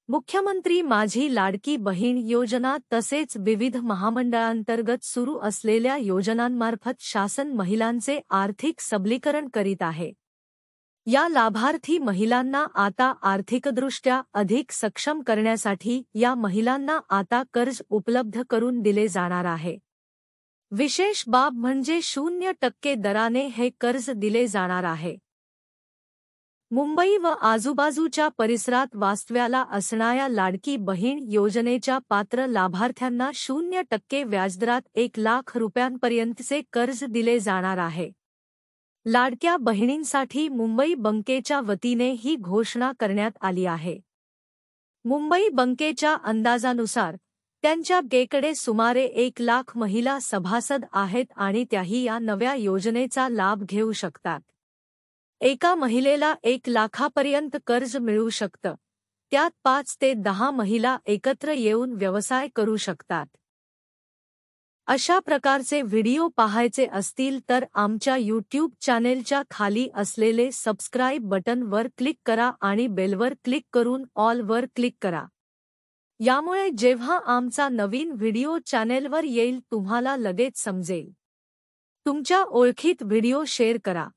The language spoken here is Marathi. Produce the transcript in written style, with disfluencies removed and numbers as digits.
मुख्यमंत्री माझी लाडकी बहीण योजना तसेच विविध महामंडळांतर्गत सुरू असलेल्या योजनांमार्फत शासन महिलांचे आर्थिक सबलीकरण करीत आहे। या लाभार्थी महिलांना आता आर्थिकदृष्ट्या अधिक सक्षम करण्यासाठी या महिलांना आता कर्ज उपलब्ध करून दिले जाणार आहे। विशेष बाब म्हणजे 0% दराने हे कर्ज दिले जाणार आहे। मुंबई व आजूबाजूच्या परिसरात वास्तव्याला असणाऱ्या लाडकी बहीण योजनेच्या पात्र लाभार्थ्यांना 0% व्याजदरात 1 लाख रुपयांपर्यंतचे कर्ज दिले जाणार आहे। लाडक्या बहिणींसाठी मुंबई बँकेच्या वतीने ही घोषणा करण्यात आली आहे। मुंबई बँकेच्या अंदाजानुसार त्यांच्या बँकेकडे सुमारे 1 लाख महिला सभासद आहेत आणि त्याही या नव्या योजनेचा लाभ घेऊ शकतात। एका महिलेला 1 लाखापर्यंत कर्ज मिळू शकतं, त्यात 5 ते 10 महिला एकत्र येऊन व्यवसाय करू शकतात। अशा प्रकारचे व्हिडिओ पाहायचे असतील तर आमच्या YouTube चॅनेलच्या खाली असलेले सबस्क्राईब बटनवर क्लिक करा आणि बेलवर क्लिक करून ऑल वर क्लिक करा। यामुळे जेव्हा आमचा नवीन व्हिडिओ चॅनेलवर येईल तुम्हाला लगेच समजेल। तुमच्या ओळखीत व्हिडिओ शेअर करा।